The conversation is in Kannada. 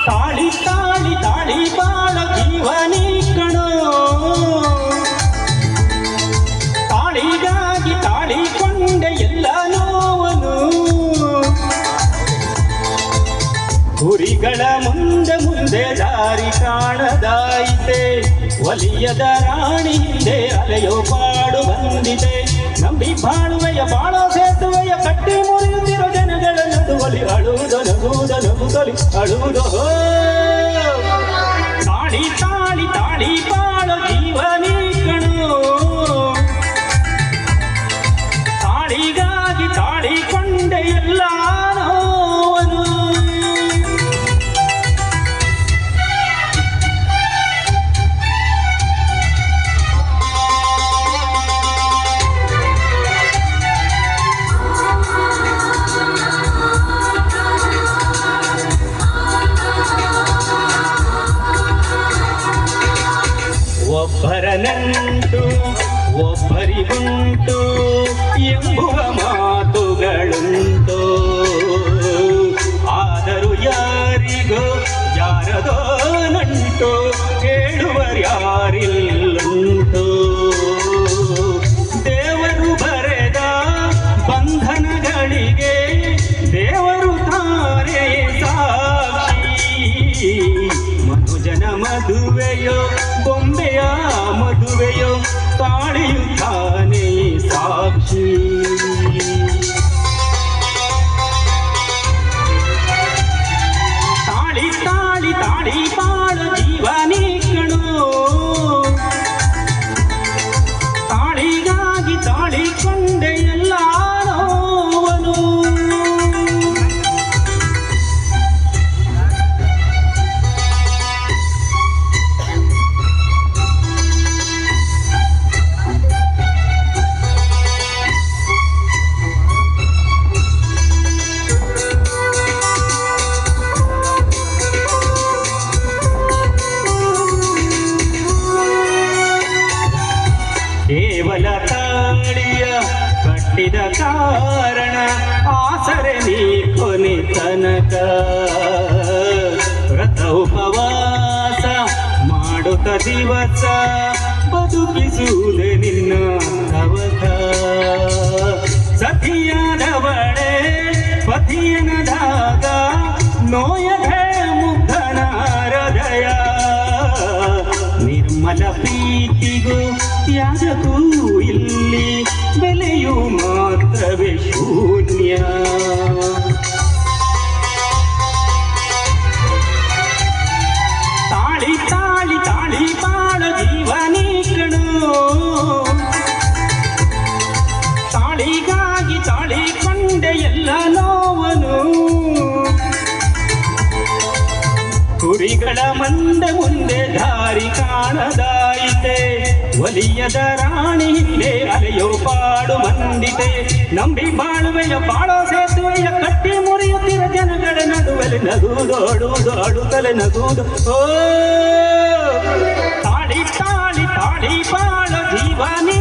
ತಾಳಿ ತಾಳಿ ತಾಳಿ ಬಾಳ ಜೀವನಿ ಕಣೋ, ತಾಳಿಗಾಗಿ ತಾಳಿಕೊಂಡೆ ಎಲ್ಲ ನೋವನು. ಕುರಿಗಳ ಮುಂದೆ ಮುಂದೆ ದಾರಿ ಕಾಣದಾಯಿತೆ, ಒಲಿಯದ ರಾಣಿ ಹಿಂದೆ ಅಲೆಯೋ ಪಾಡು ಬಂದಿದೆ. ನಂಬಿ ಬಾಳುವೆಯ ಬಾಳ ಸೇತುವೆಯ ಕಟ್ಟಿ ಮುರಿಯುತ್ತಿರೋ ಜನಗಳ ನಡುವಲಿ ಅಳುವುದ ನಗುವುದ ನಗುತ್ತಲಿ ಅಳುವುದೋ. ತಾಳಿ ತಾಳಿ ತಾಳಿ ಬಾಳ ಜೀವನಿ ಕಣೋ, ತಾಳಿಗಾಗಿ ತಾಳಿಕೊಂಡೆ ಎಲ್ಲ ನೋವನು. ಒಬ್ಬರ ನಂಟು ಒಬ್ಬರಿಗುಂಟು ಎಂಬುವ ಮಾತುಗಳುಂಟು, ಆದರೂ ಯಾರಿಗೋ ಯಾರದೋ ನಂಟು ಹೇಳುವರ್ಯಾರಿಲ್ಲುಂಟು. ದೇವರು ಬರೆದ ಬಂಧನಗಳಿಗೆ ದೇವರು ತಾರೆ ಸಾಕ್ಷಿ. ಮನುಜನ ಮದುವೆಯೋ ಬೊಂಬೆಯ ಮದುವೆಯೋ ತಾಳಿಯುತ್ತಾನೆ ಸಾಕ್ಷಿ. ತಾಳಿ ತಾಳಿ ತಾಳಿ ಬಾಳ ಜೀವನಿ ಕಣೋ, ತಾಳಿಗಾಗಿ ತಾಳಿಕೊಂಡೆ ಎಲ್ಲ ನೋವನು. ಕೇವಲ ತಾಳಿಯ ಕಟ್ಟಿದ ಕಾರಣ ಆಸರೆ ನೀ ಕೊನೆ ತನಕ, ವ್ರತ ಉಪವಾಸ ಮಾಡುತ್ತ ದಿವಸ ಬದುಕಿಸುವುದೇ ನಿನ್ನ ತವಕ. ಸತಿಯಾದವಳೆ ಪತಿಯನದಾಗ ನೋಯದೆ ಮುಗ್ಧನ ಹೃದಯ, ನಿರ್ಮಲ ಪ್ರೀತಿಗೂ ತ್ಯಾಗಕ್ಕೂ ಇಲ್ಲಿ ಬೆಲೆಯು ಮಾತ್ರವೇ ಶೂನ್ಯ. ತಾಳಿ ತಾಳಿ ತಾಳಿ ಬಾಳ ಜೀವನಿ ಕಣೋ, ತಾಳಿಗಾಗಿ ತಾಳಿಕೊಂಡೆ ಎಲ್ಲ ನೋವನು. ಕುರಿಗಳ ಮಂದೆ ಮುಂದೆ ದಾರಿ ಕಾಣದಾಯಿತೆ, ಒಲಿಯದ ರಾಣಿ ಹಿಂದೆ ಅಲೆಯೋ ಪಾಡು ಮಂದಿತೆ. ನಂಬಿ ಬಾಳುವೆಯ ಬಾಳೋ ಸೇತುವೆಯ ಕಟ್ಟಿ ಮುರಿಯುತ್ತಿರ ಜನಗಳ ನಡುವಲ್ಲಿ ನಗುವುದೋಡುವುದು ಅಡುತ್ತಲೆ ನಗುವುದು. ಓ ತಾಳಿ ತಾಳಿ ತಾಳಿ ಬಾಳ ಜೀವನಿ